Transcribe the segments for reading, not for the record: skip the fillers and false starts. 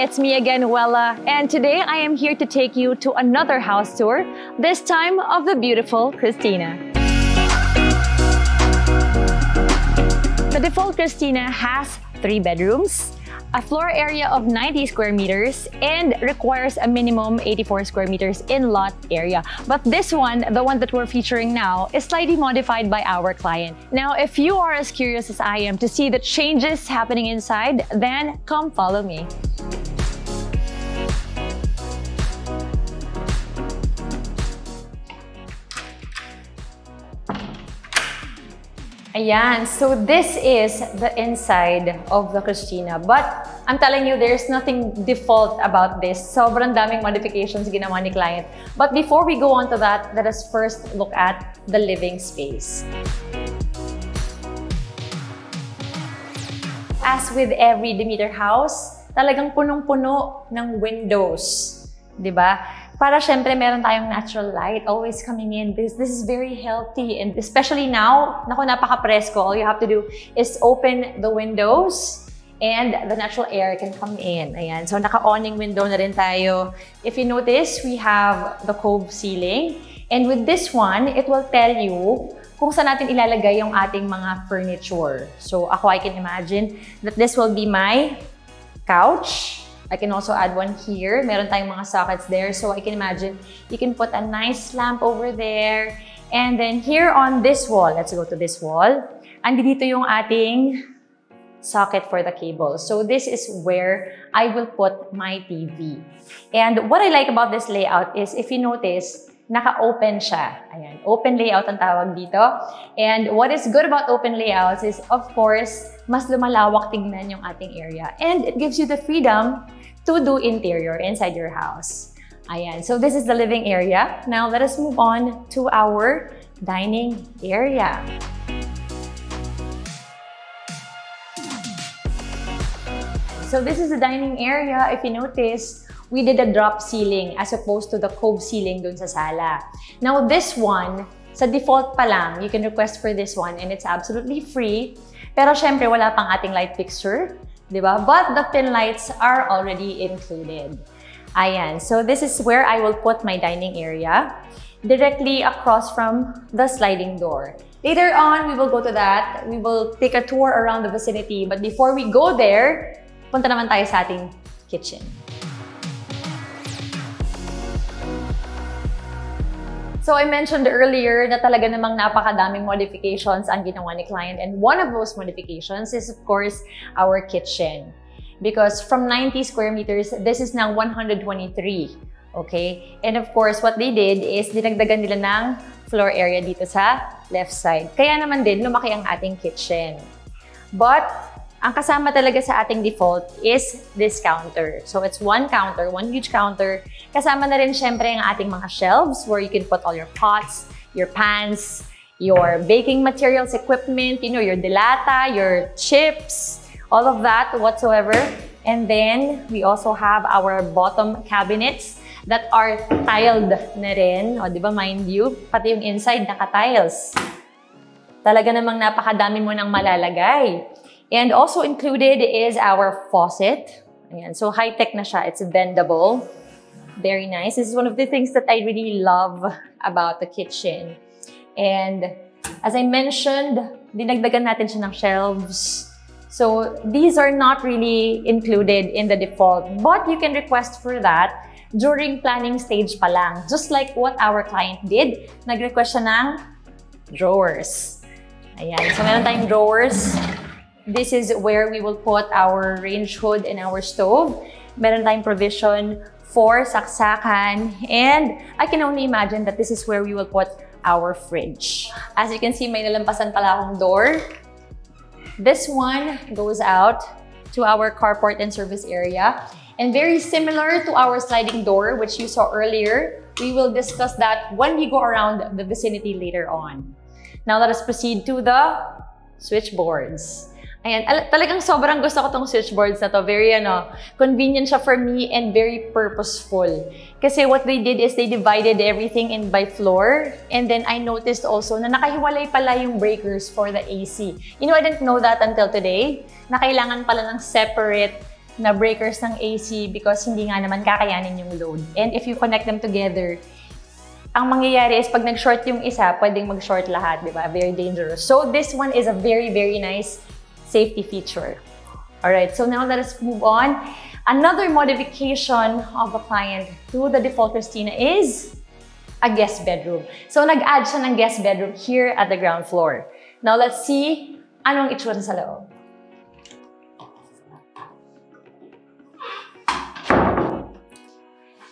it's me again, Wella, and today I am here to take you to another house tour, this time of the beautiful Christina. The default Christina has 3 bedrooms, a floor area of 90 square meters, and requires a minimum 84 square meters in lot area. But this one, the one that we're featuring now, is slightly modified by our client. Now, if you are as curious as I am to see the changes happening inside, then come follow me. Ayan, so this is the inside of the Christina. But I'm telling you, there's nothing default about this. Sobrang daming modifications ginawa ni client. But before we go on to that, let us first look at the living space. As with every Demeter house, talagang punong-puno ng windows. Diba? Para syempre meron tayong natural light always coming in. This is very healthy, and especially now, naku, napaka-presko. All you have to do is open the windows and the natural air can come in. Ayan. So naka-awning window na rin tayo. If you notice, we have the cove ceiling. And with this one, it will tell you kung saan natin ilalagay yung ating mga furniture. So ako, I can imagine that this will be my couch. I can also add one here. Meron tayong mga sockets there. So I can imagine you can put a nice lamp over there. And then here on this wall, let's go to this wall. Andito yung ating socket for the cable. So this is where I will put my TV. And what I like about this layout is, if you notice, naka-open siya. Ayan, open layout ang tawag dito. And what is good about open layouts is, of course, mas lumalawak tignan yung ating area. And it gives you the freedom to do interior inside your house. Ayan, so this is the living area. Now, let us move on to our dining area. So this is the dining area. If you notice, we did a drop ceiling as opposed to the cove ceiling dun sa sala. Now, this one, sa default pa lang, you can request for this one and it's absolutely free. Pero syempre, wala pang ating light fixture, di ba? But the pin lights are already included. Ayan, so this is where I will put my dining area, directly across from the sliding door. Later on, we will go to that. We will take a tour around the vicinity. But before we go there, punta naman tayo sa ating kitchen. So I mentioned earlier na talaga namang napakadaming modifications ang ginawa ni client, and one of those modifications is of course our kitchen. Because from 90 square meters, this is now 123. Okay? And of course, what they did is dinagdagan nila ng floor area dito sa left side. Kaya naman din lumaki ang ating kitchen. But ang kasama talaga sa ating default is this counter. So it's one counter, one huge counter. Kasama na rin syempre ang ating mga shelves where you can put all your pots, your pans, your baking materials, equipment, you know, your dilata, your chips, all of that whatsoever. And then we also have our bottom cabinets that are tiled na rin. O, di ba, mind you, pati yung inside naka-tiles. Talaga namang napakadami mo nang malalagay. And also included is our faucet. Ayan, so high-tech na siya. It's bendable. Very nice. This is one of the things that I really love about the kitchen. And as I mentioned, dinagdagan natin siya ng shelves. So these are not really included in the default, but you can request for that during planning stage pa lang. Just like what our client did, nag-request siya ng drawers. Ayan, so meron tayong drawers. This is where we will put our range hood and our stove. Meron tayong provision for saksakan. And I can only imagine that this is where we will put our fridge. As you can see, may nalampasan pala akong door. This one goes out to our carport and service area. And very similar to our sliding door, which you saw earlier, we will discuss that when we go around the vicinity later on. Now let us proceed to the switchboards. Ayan, talagang sobrang gusto ko tong switchboards na to. Very convenient siya for me and very purposeful. Kasi what they did is they divided everything in by floor. And then I noticed also na nakahiwalay pala yung breakers for the AC. You know, I didn't know that until today. Na kailangan pala ng separate na breakers ng AC because hindi nga naman kakayanin yung load. And if you connect them together, ang mangyayari is pag nag-short yung isa, pwedeng mag-short lahat, di ba? Very dangerous. So this one is a very, very nice safety feature. Alright, so now let us move on. Another modification of a client to the default CRISTINA is a guest bedroom. So nag-add siya ng guest bedroom here at the ground floor. Now let's see anong itsura sa loob.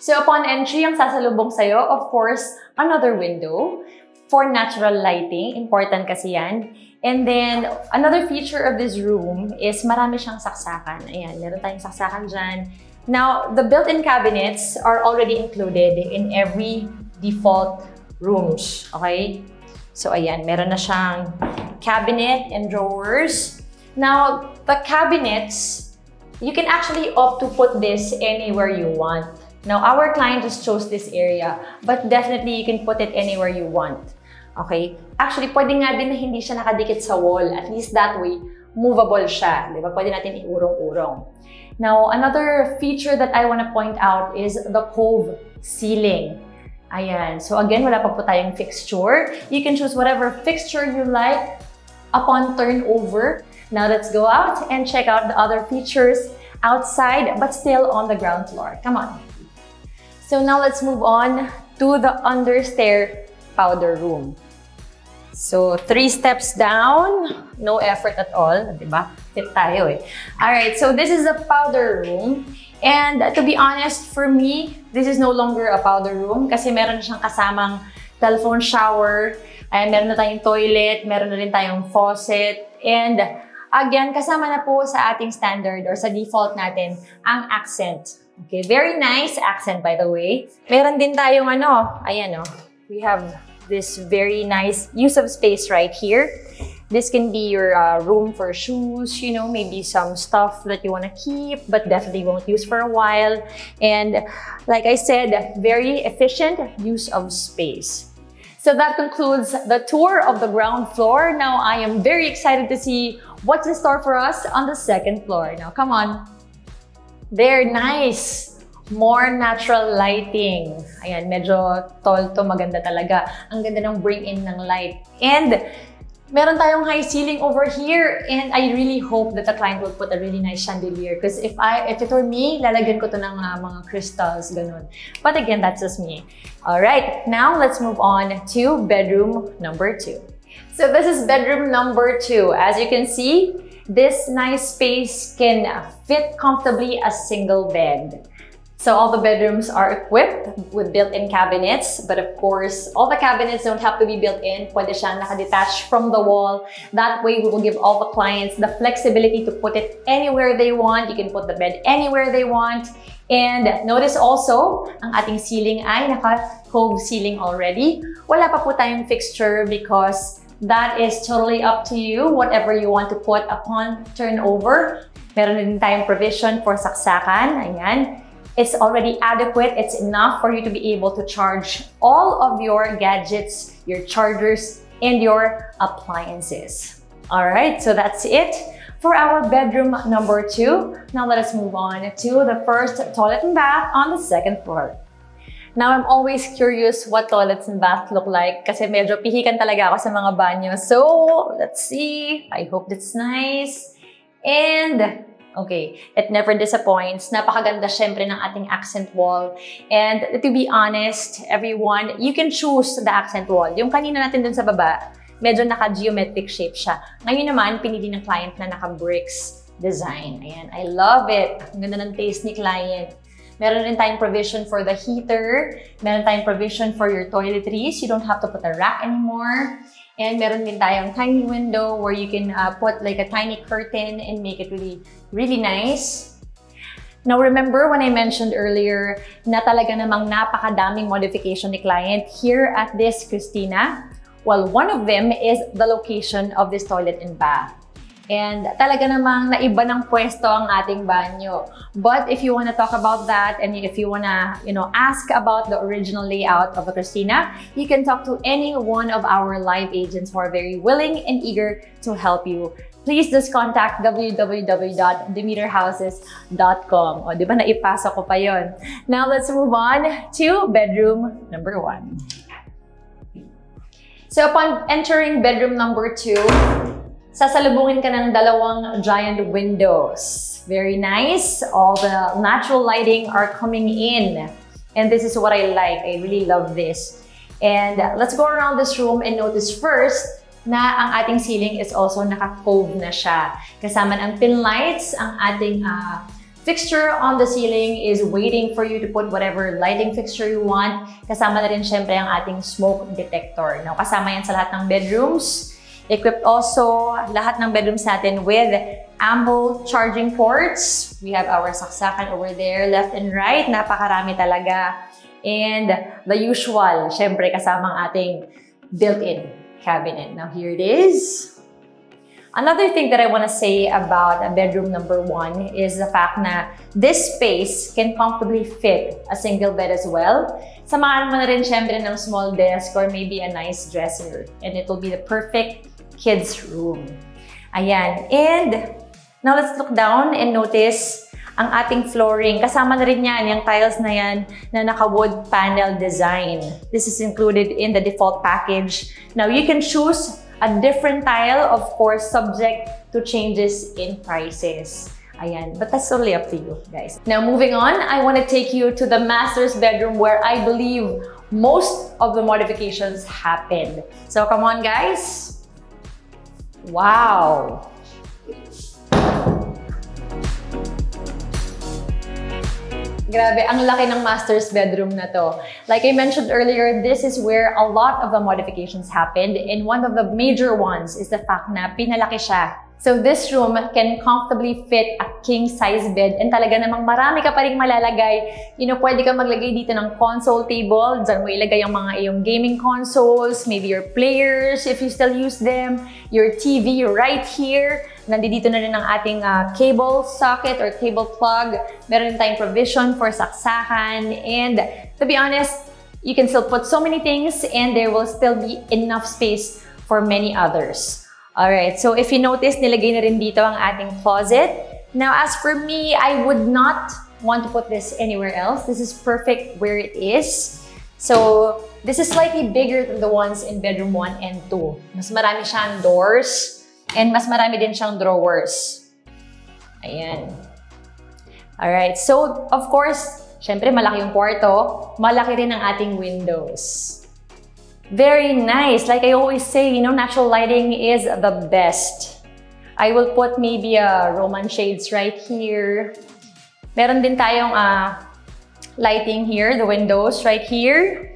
So upon entry, ang sasalubong sa'yo, of course, another window for natural lighting. Important kasi yan. And then, another feature of this room is marami siyang saksakan. Ayan, meron tayong saksakan dyan. Now, the built-in cabinets are already included in every default rooms. Okay? So ayan, meron na siyang cabinet and drawers. Now, the cabinets, you can actually opt to put this anywhere you want. Now, our client just chose this area, but definitely you can put it anywhere you want. Okay? Actually, pwede nga din na hindi siya nakadikit sa wall. At least that way, movable siya. Di ba? Pwede natin iurong-urong. Now, another feature that I want to point out is the cove ceiling. Ayan. So again, wala pa po tayong fixture. You can choose whatever fixture you like upon turnover. Now, let's go out and check out the other features outside, but still on the ground floor. Come on. So now let's move on to the understair powder room. So 3 steps down, no effort at all, diba? Tip tayo eh. Alright, so this is the powder room. And to be honest, for me, this is no longer a powder room kasi meron na siyang kasamang telephone shower, meron na tayong toilet, meron na rin tayong faucet, and again, kasama na po sa ating standard or sa default natin ang accent. Okay, very nice accent by the way. Meron din tayong ayan we have this very nice use of space right here. This can be your room for shoes, you know, maybe some stuff that you want to keep but definitely won't use for a while. And like I said, very efficient use of space. So that concludes the tour of the ground floor. Now I am very excited to see what's in store for us on the second floor. Now come on. They're nice. More natural lighting. Ayan, medyo tall to, maganda talaga. Ang ganda ng bring-in ng light. And meron tayong high ceiling over here. And I really hope that the client will put a really nice chandelier. Because if it were me, lalagyan ko to ng mga crystals, ganun. But again, that's just me. Alright, now let's move on to bedroom number 2. So this is bedroom number 2. As you can see, this nice space can fit comfortably a single bed. So all the bedrooms are equipped with built-in cabinets, but of course, all the cabinets don't have to be built-in. Pwede siyang naka-detach from the wall. That way, we will give all the clients the flexibility to put it anywhere they want. You can put the bed anywhere they want. And notice also, ang ating ceiling ay naka-cove ceiling already. Wala pa po tayong fixture because that is totally up to you, whatever you want to put upon turnover. Meron din tayong provision for saksakan. Ayan. It's already adequate. It's enough for you to be able to charge all of your gadgets, your chargers, and your appliances. Alright, so that's it for our bedroom number 2. Now let us move on to the first toilet and bath on the second floor. Now, I'm always curious what toilets and baths look like kasi medyo pihikan talaga ako sa mga banyo. So, let's see. I hope that's nice. And, okay, it never disappoints. Napakaganda syempre ng ating accent wall. And to be honest, everyone, you can choose the accent wall. Yung kanina natin dun sa baba, medyo naka-geometric shape siya. Ngayon naman, pinili ng client na naka-bricks design. Ayan, I love it. Ang ganda ng taste ni client. Meron rin tayong provision for the heater. Meron tayong provision for your toiletries. You don't have to put a rack anymore. And meron din tayong tiny window where you can put like a tiny curtain and make it really, really nice. Now, remember when I mentioned earlier na talaga namang napakadaming modification ni client here at this CRISTINA? Well, one of them is the location of this toilet and bath. And talaga namang naiba ng pwesto ang ating banyo. But if you want to talk about that and if you want to, ask about the original layout of the CRISTINA, you can talk to any one of our live agents who are very willing and eager to help you. Please just contact www.demeterhouses.com. O, di ba naipasa ko pa yon? Now, let's move on to bedroom number 1. So, upon entering bedroom number 2, sasalubungin ka ng dalawang giant windows. Very nice. All the natural lighting are coming in. And this is what I like. I really love this. And let's go around this room and notice first na ang ating ceiling is also naka-cove na siya. Kasama ng pin lights, ang ating fixture on the ceiling is waiting for you to put whatever lighting fixture you want. Kasama na rin syempre ang ating smoke detector. Now, kasama yan sa lahat ng bedrooms. Equipped also lahat ng bedrooms natin with ample charging ports. We have our saksakan over there, left and right. Napakarami talaga. And the usual, syempre kasama ang ating built-in cabinet. Now here it is. Another thing that I want to say about bedroom number 1 is the fact na this space can comfortably fit a single bed as well. Samahan mo na rin syempre ng small desk or maybe a nice dresser. And it will be the perfect kids room. Ayan. And now let's look down and notice ang ating flooring. Kasama na rin yan, yung tiles na yan na naka-wood panel design. This is included in the default package. Now you can choose a different tile, of course, subject to changes in prices. Ayan. But that's totally up to you, guys. Now moving on, I want to take you to the master's bedroom where I believe most of the modifications happened. So come on, guys. Wow! Grabe, ang laki ng master's bedroom na to. Like I mentioned earlier, this is where a lot of the modifications happened, and one of the major ones is the fact na pinalaki siya. So this room can comfortably fit a king-size bed, and talaga namang marami ka pa rin malalagay. Pwede ka maglagay dito ng console table. Diyan mo ilagay ang mga iyong gaming consoles, maybe your players if you still use them, your TV right here. Nandito na rin ang ating cable socket or cable plug. Meron tayong provision for saksakan. And to be honest, you can still put so many things and there will still be enough space for many others. Alright, so if you notice, nilagay na rin dito ang ating closet. Now, as for me, I would not want to put this anywhere else. This is perfect where it is. So, this is slightly bigger than the ones in bedroom 1 and 2. Mas marami siyang doors and mas marami din siyang drawers. Ayan. Alright, so of course, syempre malaki yung kwarto, malaki rin ang ating windows. Very nice. Like I always say, natural lighting is the best. I will put maybe Roman shades right here. Meron din tayong lighting here, the windows right here.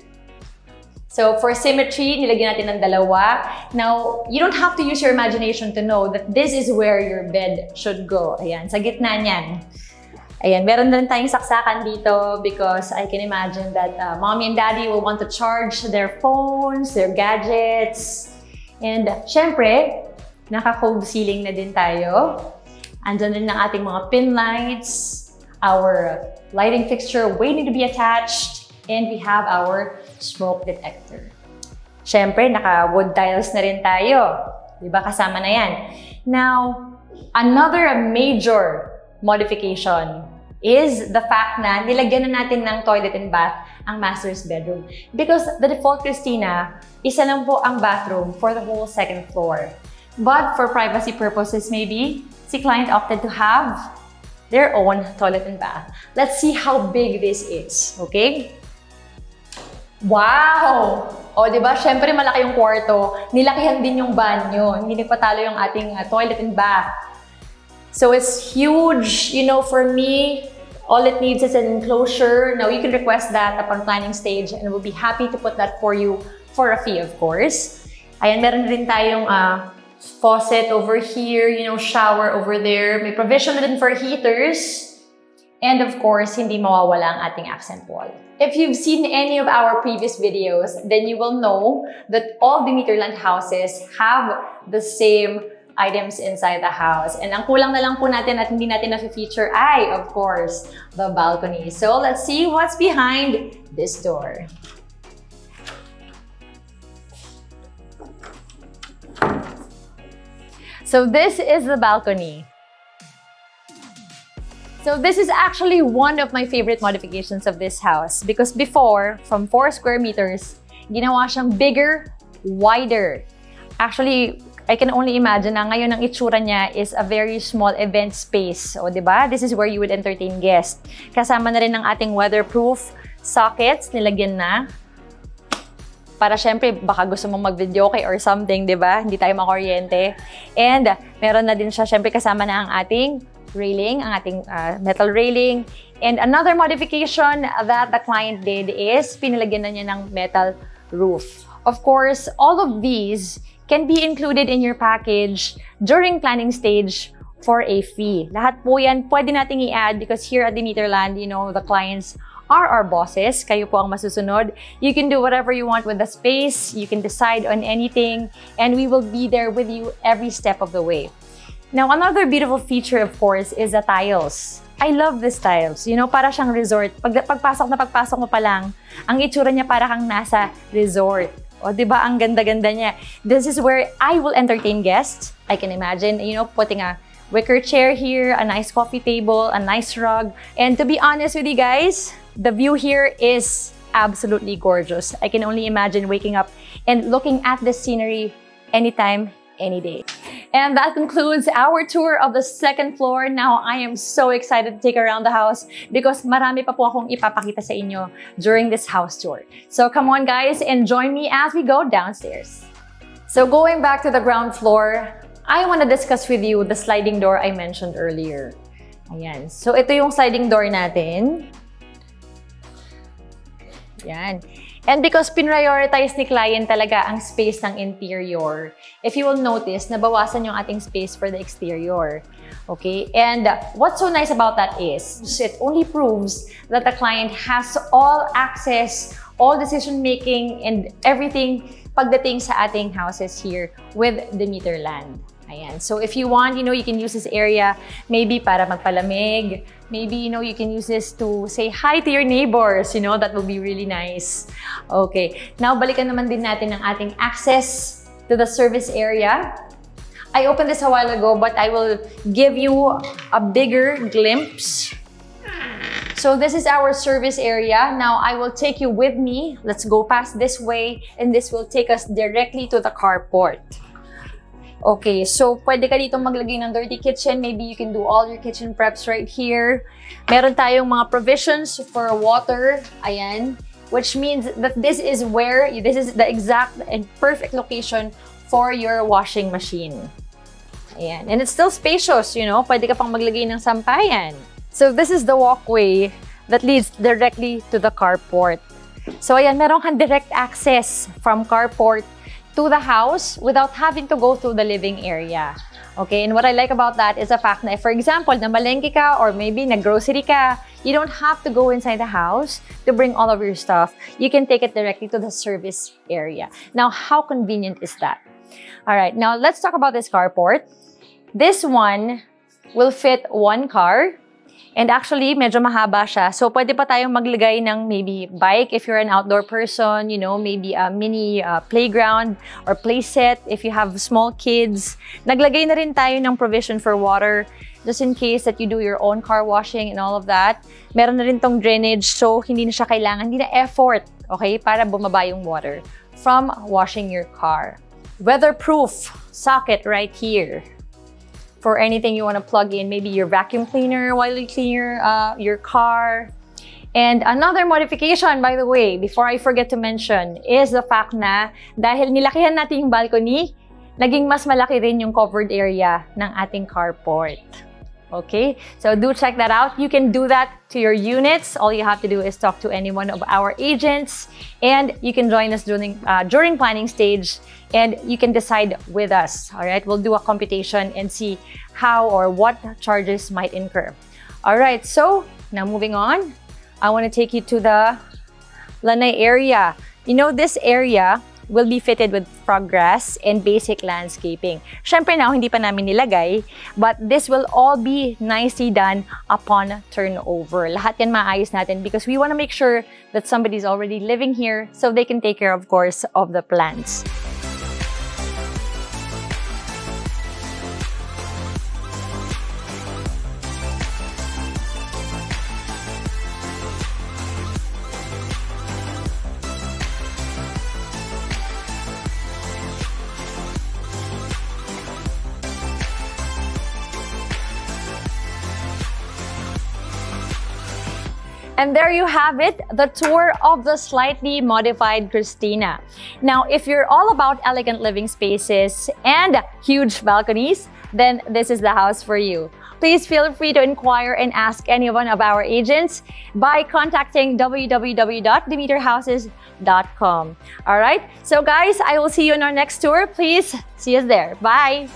So for symmetry, nilagyan natin ng dalawa. Now, you don't have to use your imagination to know that this is where your bed should go. Ayan, sa gitna niyan. Ayan, meron din tayong saksakan dito because I can imagine that mommy and daddy will want to charge their phones, their gadgets. And syempre, naka-cove ceiling na din tayo. Andyan din ang ating mga pin lights, our lighting fixture waiting to be attached, and we have our smoke detector. Syempre, naka-wood tiles na rin tayo. Diba, kasama na yan. Now, another major modification is the fact na nilagyan na natin ng toilet and bath ang master's bedroom. Because the default CRISTINA, isa lang po ang bathroom for the whole second floor. But for privacy purposes maybe, si client opted to have their own toilet and bath. Let's see how big this is, okay? Wow! O, diba? Syempre malaki yung kwarto. Nilakihan din yung banyo. Hindi nagpatalo yung ating toilet and bath. So it's huge, for me, all it needs is an enclosure. Now you can request that upon planning stage and we'll be happy to put that for you for a fee, of course. Ayan, meron rin tayong faucet over here, shower over there. May provision din for heaters. And of course, hindi mawawala ang ating accent wall. If you've seen any of our previous videos, then you will know that all Demeterland houses have the same items inside the house. And ang kulang na lang po natin at hindi natin na-feature ay, of course, the balcony. So let's see what's behind this door. So this is the balcony. So this is actually one of my favorite modifications of this house because before, from 4 square meters, ginawa siyang bigger, wider. Actually, I can only imagine na ngayon ang itsura niya is a very small event space. O, diba? This is where you would entertain guests. Kasama na rin ng ating weatherproof sockets, nilagyan na. Para syempre, baka gusto mong mag-video okay or something, di ba? Hindi tayo makuryente. And meron na din siya, syempre kasama na ang ating railing, ang ating metal railing. And another modification that the client did is pinalagyan na niya ng metal roof. Of course, all of these can be included in your package during planning stage for a fee. Lahat po yan pwede nating i-add because here at Demeterland, you know, the clients are our bosses. Kayo po ang masusunod. You can do whatever you want with the space. You can decide on anything. And we will be there with you every step of the way. Now, another beautiful feature, of course, is the tiles. I love these tiles. You know, para siyang resort. Pagpasok mo pa lang, ang itsura niya para kang nasa resort. O, di ba? Ang ganda-ganda niya. This is where I will entertain guests. I can imagine, you know, putting a wicker chair here, a nice coffee table, a nice rug. And to be honest with you guys, the view here is absolutely gorgeous. I can only imagine waking up and looking at this scenery anytime, any day. And that concludes our tour of the second floor. Now, I am so excited to take around the house because marami pa po akong ipapakita sa inyo during this house tour. So come on guys and join me as we go downstairs. So going back to the ground floor, I want to discuss with you the sliding door I mentioned earlier. Ayan. So ito yung sliding door natin. Yan. And because pinrioritize ni client talaga ang space ng interior, if you will notice, nabawasan yung ating space for the exterior. Okay? And what's so nice about that is, it only proves that the client has all access, all decision-making, and everything pagdating sa ating houses here with Demeterland. Ayan. So if you want, you know, you can use this area maybe para magpalamig. Maybe, you know, you can use this to say hi to your neighbors. You know, that will be really nice. Okay. Now, balikan naman din natin ang ating access to the service area. I opened this a while ago, but I will give you a bigger glimpse. So this is our service area. Now, I will take you with me. Let's go past this way, and this will take us directly to the carport. Okay, so pwede ka dito maglagay ng dirty kitchen. Maybe you can do all your kitchen preps right here. Meron tayong mga provisions for water. Ayan. Which means that this is the exact and perfect location for your washing machine. Ayan. And it's still spacious, you know. Pwede ka pang maglagay ng sampayan. So this is the walkway that leads directly to the carport. So ayan, meron kang direct access from carport to the house without having to go through the living area. Okay, and what I like about that is the fact that, for example, namalengke ka or maybe nag-grocery ka, you don't have to go inside the house to bring all of your stuff. You can take it directly to the service area. Now, how convenient is that? All right, now let's talk about this carport. This one will fit one car. And actually, medyo mahaba siya. So, pwede pa tayong maglagay ng maybe bike if you're an outdoor person, you know, maybe a mini playground or play set if you have small kids. Naglagay na rin tayo ng provision for water just in case that you do your own car washing and all of that. Meron na rin tong drainage, so hindi na siya kailangan, hindi na effort, okay, para bumaba yung water from washing your car. Weatherproof socket right here. For anything you want to plug in, maybe your vacuum cleaner while you clean your car. And another modification, by the way, before I forget to mention, is the fact na dahil nilakihan natin yung balcony, naging mas malaki rin yung covered area ng ating carport. Okay? So do check that out. You can do that to your units. All you have to do is talk to any one of our agents, and you can join us during planning stage, and you can decide with us. All right? We'll do a computation and see how or what charges might incur. All right. So now moving on, I want to take you to the lanai area. You know, this area will be fitted with progress and basic landscaping. Syempre now, hindi pa namin nilagay, but this will all be nicely done upon turnover. Lahat yan maayos natin because we want to make sure that somebody's already living here so they can take care, of course, of the plants. And there you have it, the tour of the slightly modified CRISTINA. Now, if you're all about elegant living spaces and huge balconies, then this is the house for you. Please feel free to inquire and ask any one of our agents by contacting www.demeterhouses.com. All right, so guys, I will see you in our next tour. Please see us there. Bye!